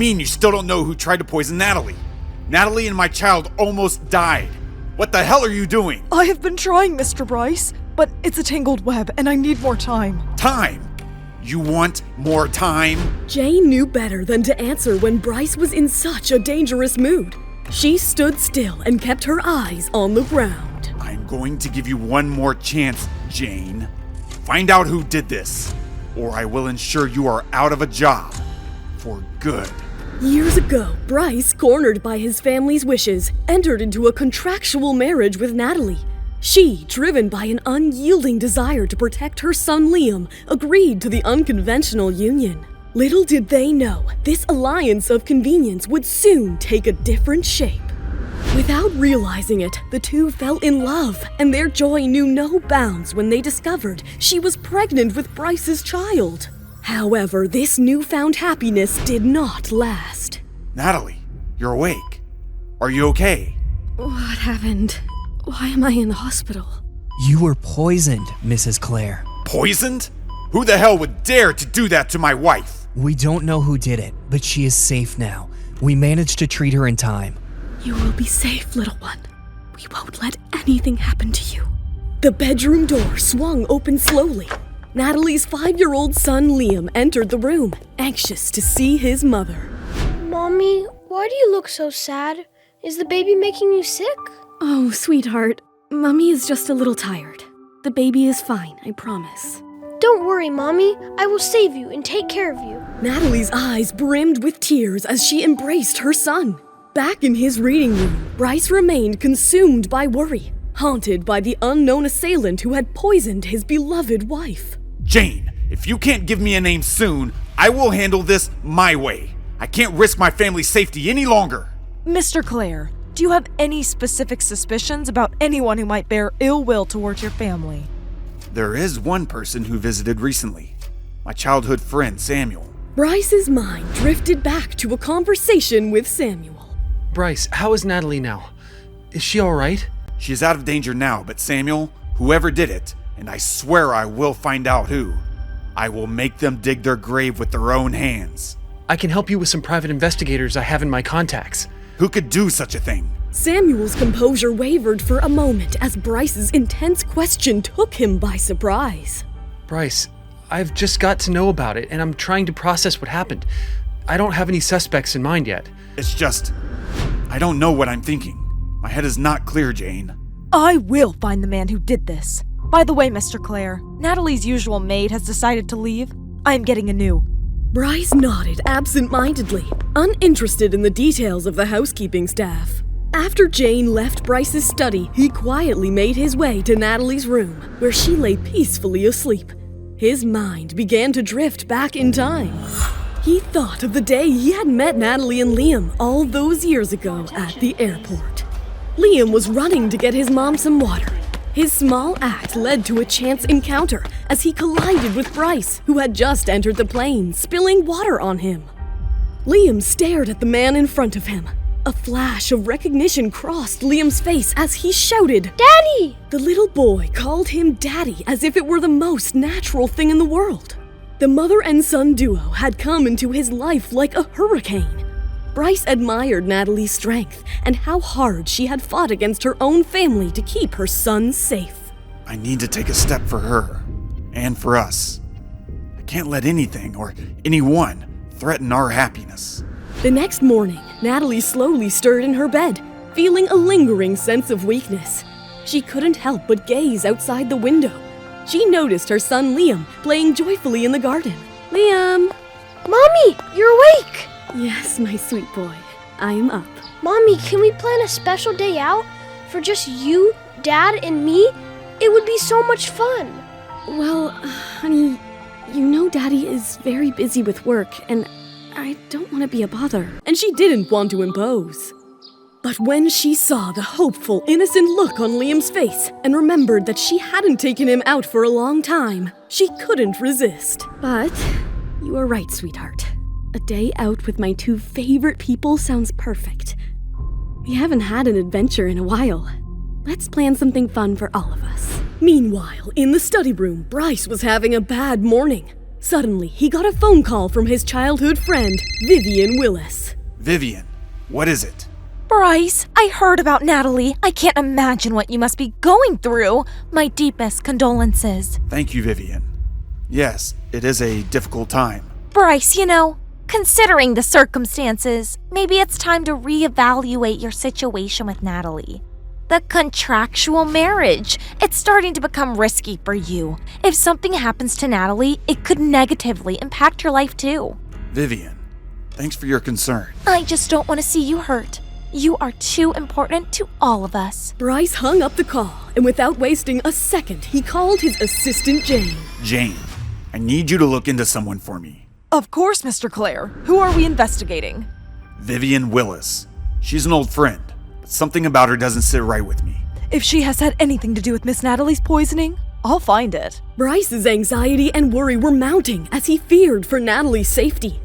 Mean you still don't know who tried to poison Natalie? Natalie and my child almost died. What the hell are you doing? I have been trying, Mr. Bryce, but it's a tangled web and I need more time. Time? You want more time? Jane knew better than to answer when Bryce was in such a dangerous mood. She stood still and kept her eyes on the ground. I'm going to give you one more chance, Jane. Find out who did this, or I will ensure you are out of a job. For good. Years ago, Bryce, cornered by his family's wishes, entered into a contractual marriage with Natalie. She, driven by an unyielding desire to protect her son Liam, agreed to the unconventional union. Little did they know, this alliance of convenience would soon take a different shape. Without realizing it, the two fell in love, and their joy knew no bounds when they discovered she was pregnant with Bryce's child. However, this newfound happiness did not last. Natalie, you're awake. Are you okay? What happened? Why am I in the hospital? You were poisoned, Mrs. Clair. Poisoned? Who the hell would dare to do that to my wife? We don't know who did it, but she is safe now. We managed to treat her in time. You will be safe, little one. We won't let anything happen to you. The bedroom door swung open slowly. Natalie's 5-year-old son Liam entered the room, anxious to see his mother. Mommy, why do you look so sad? Is the baby making you sick? Oh, sweetheart, Mommy is just a little tired. The baby is fine, I promise. Don't worry, Mommy. I will save you and take care of you. Natalie's eyes brimmed with tears as she embraced her son. Back in his reading room, Bryce remained consumed by worry, haunted by the unknown assailant who had poisoned his beloved wife. Jane, if you can't give me a name soon, I will handle this my way. I can't risk my family's safety any longer. Mr. Clair, do you have any specific suspicions about anyone who might bear ill will towards your family? There is one person who visited recently. My childhood friend, Samuel. Bryce's mind drifted back to a conversation with Samuel. Bryce, how is Natalie now? Is she all right? She is out of danger now, but Samuel, whoever did it, and I swear I will find out who, I will make them dig their grave with their own hands. I can help you with some private investigators I have in my contacts. Who could do such a thing? Samuel's composure wavered for a moment as Bryce's intense question took him by surprise. Bryce, I've just got to know about it, and I'm trying to process what happened. I don't have any suspects in mind yet. It's just, I don't know what I'm thinking. My head is not clear, Jane. I will find the man who did this. By the way, Mr. Clair, Natalie's usual maid has decided to leave. I am getting a new. Bryce nodded absent-mindedly, uninterested in the details of the housekeeping staff. After Jane left Bryce's study, he quietly made his way to Natalie's room, where she lay peacefully asleep. His mind began to drift back in time. He thought of the day he had met Natalie and Liam all those years ago at the airport. Liam was running to get his mom some water. His small act led to a chance encounter as he collided with Bryce, who had just entered the plane, spilling water on him. Liam stared at the man in front of him. A flash of recognition crossed Liam's face as he shouted, Daddy! The little boy called him Daddy as if it were the most natural thing in the world. The mother and son duo had come into his life like a hurricane. Bryce admired Natalie's strength and how hard she had fought against her own family to keep her son safe. I need to take a step for her, and for us. I can't let anything or anyone threaten our happiness. The next morning, Natalie slowly stirred in her bed, feeling a lingering sense of weakness. She couldn't help but gaze outside the window. She noticed her son Liam playing joyfully in the garden. Liam! Mommy, you're awake! Yes, my sweet boy. I'm up. Mommy, can we plan a special day out for just you, Dad, and me? It would be so much fun. Well, honey, you know Daddy is very busy with work, and I don't want to be a bother. And she didn't want to impose. But when she saw the hopeful, innocent look on Liam's face and remembered that she hadn't taken him out for a long time, she couldn't resist. But you are right, sweetheart. A day out with my two favorite people sounds perfect. We haven't had an adventure in a while. Let's plan something fun for all of us. Meanwhile, in the study room, Bryce was having a bad morning. Suddenly, he got a phone call from his childhood friend, Vivian Willis. Vivian, what is it? Bryce, I heard about Natalie. I can't imagine what you must be going through. My deepest condolences. Thank you, Vivian. Yes, it is a difficult time. Bryce, considering the circumstances, maybe it's time to reevaluate your situation with Natalie. The contractual marriage. It's starting to become risky for you. If something happens to Natalie, it could negatively impact your life too. Vivian, thanks for your concern. I just don't want to see you hurt. You are too important to all of us. Bryce hung up the call, and without wasting a second, he called his assistant Jane. Jane, I need you to look into someone for me. Of course, Mr. Clair. Who are we investigating? Vivian Willis. She's an old friend, but something about her doesn't sit right with me. If she has had anything to do with Miss Natalie's poisoning, I'll find it. Bryce's anxiety and worry were mounting as he feared for Natalie's safety.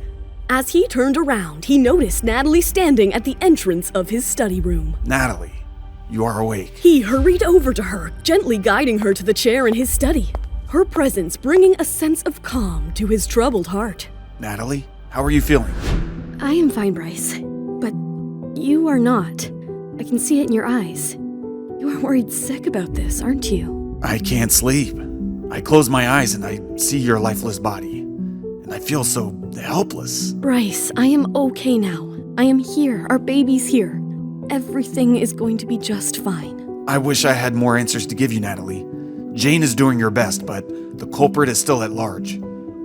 As he turned around, he noticed Natalie standing at the entrance of his study room. Natalie, you are awake. He hurried over to her, gently guiding her to the chair in his study, her presence bringing a sense of calm to his troubled heart. Natalie, how are you feeling? I am fine, Bryce. But you are not. I can see it in your eyes. You are worried sick about this, aren't you? I can't sleep. I close my eyes and I see your lifeless body. And I feel so helpless. Bryce, I am okay now. I am here. Our baby's here. Everything is going to be just fine. I wish I had more answers to give you, Natalie. Jane is doing her best, but the culprit is still at large.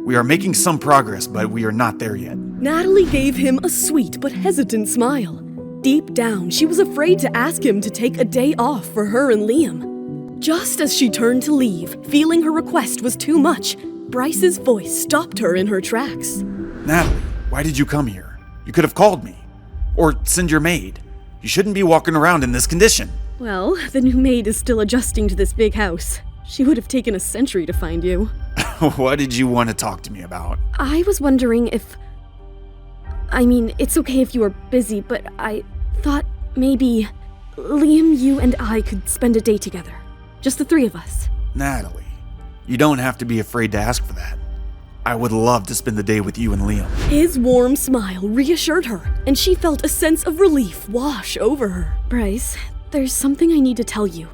We are making some progress, but we are not there yet. Natalie gave him a sweet but hesitant smile. Deep down, she was afraid to ask him to take a day off for her and Liam. Just as she turned to leave, feeling her request was too much, Bryce's voice stopped her in her tracks. Natalie, why did you come here? You could have called me. Or send your maid. You shouldn't be walking around in this condition. Well, the new maid is still adjusting to this big house. She would have taken a century to find you. What did you want to talk to me about? I was wondering if... it's okay if you are busy, but I thought maybe Liam, you and I could spend a day together. Just the three of us. Natalie, you don't have to be afraid to ask for that. I would love to spend the day with you and Liam. His warm smile reassured her, and she felt a sense of relief wash over her. Bryce, there's something I need to tell you.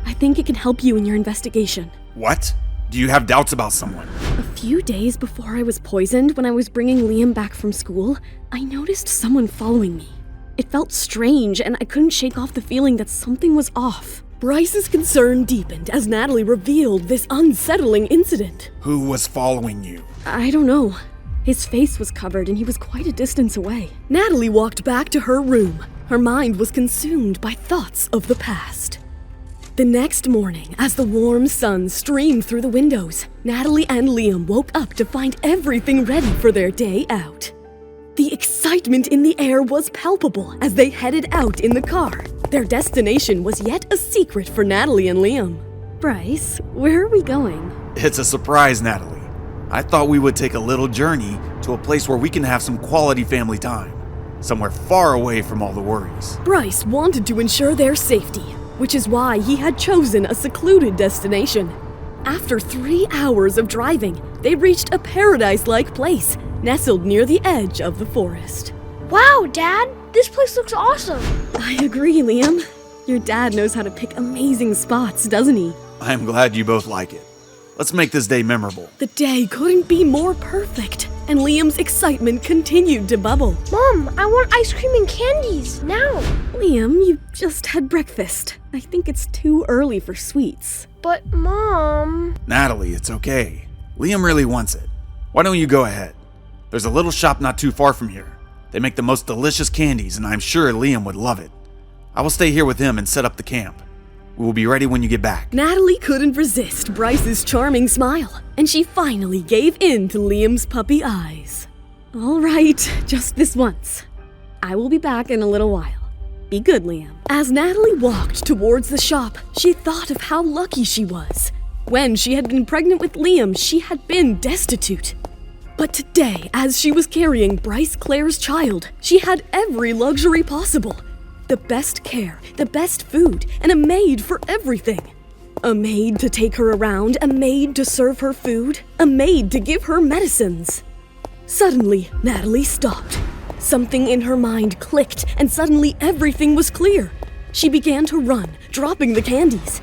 I think it can help you in your investigation. What? Do you have doubts about someone? A few days before I was poisoned, when I was bringing Liam back from school, I noticed someone following me. It felt strange, and I couldn't shake off the feeling that something was off. Bryce's concern deepened as Natalie revealed this unsettling incident. Who was following you? I don't know. His face was covered and he was quite a distance away. Natalie walked back to her room. Her mind was consumed by thoughts of the past. The next morning, as the warm sun streamed through the windows, Natalie and Liam woke up to find everything ready for their day out. The excitement in the air was palpable as they headed out in the car. Their destination was yet a secret for Natalie and Liam. Bryce, where are we going? It's a surprise, Natalie. I thought we would take a little journey to a place where we can have some quality family time. Somewhere far away from all the worries. Bryce wanted to ensure their safety, which is why he had chosen a secluded destination. After 3 hours of driving, they reached a paradise-like place, nestled near the edge of the forest. Wow, Dad, this place looks awesome. I agree, Liam. Your dad knows how to pick amazing spots, doesn't he? I'm glad you both like it. Let's make this day memorable. The day couldn't be more perfect, and Liam's excitement continued to bubble. Mom, I want ice cream and candies, now. Liam, you just had breakfast. I think it's too early for sweets. But, Mom... Natalie, it's okay. Liam really wants it. Why don't you go ahead? There's a little shop not too far from here. They make the most delicious candies, and I'm sure Liam would love it. I will stay here with him and set up the camp. We will be ready when you get back. Natalie couldn't resist Bryce's charming smile, and she finally gave in to Liam's puppy eyes. All right, just this once. I will be back in a little while. Be good, Liam. As Natalie walked towards the shop, she thought of how lucky she was. When she had been pregnant with Liam, she had been destitute. But today, as she was carrying Bryce Clair's child, she had every luxury possible. The best care, the best food, and a maid for everything. A maid to take her around, a maid to serve her food, a maid to give her medicines. Suddenly, Natalie stopped. Something in her mind clicked, and suddenly everything was clear. She began to run, dropping the candies.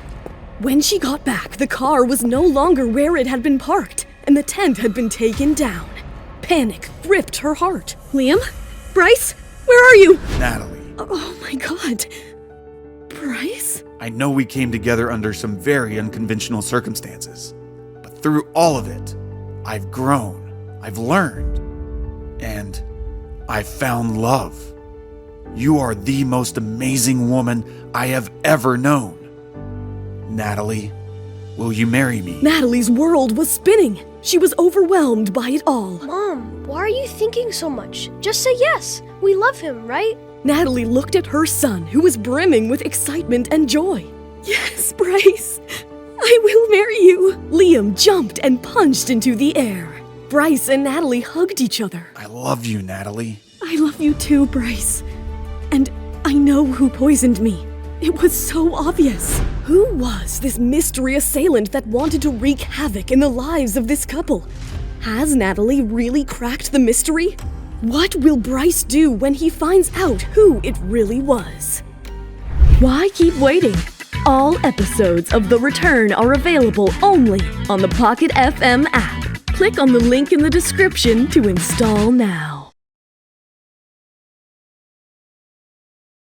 When she got back, the car was no longer where it had been parked, and the tent had been taken down. Panic gripped her heart. Liam? Bryce? Where are you? Natalie, Oh my god. Bryce? I know we came together under some very unconventional circumstances, but through all of it, I've grown, I've learned, and I've found love. You are the most amazing woman I have ever known. Natalie, will you marry me? Natalie's world was spinning. She was overwhelmed by it all. Mom, why are you thinking so much? Just say yes. We love him, right? Natalie looked at her son, who was brimming with excitement and joy. Yes, Bryce, I will marry you. Liam jumped and punched into the air. Bryce and Natalie hugged each other. I love you, Natalie. I love you too, Bryce. And I know who poisoned me. It was so obvious. Who was this mystery assailant that wanted to wreak havoc in the lives of this couple? Has Natalie really cracked the mystery? What will Bryce do when he finds out who it really was? Why keep waiting? All episodes of The Return are available only on the Pocket FM app. Click on the link in the description to install now.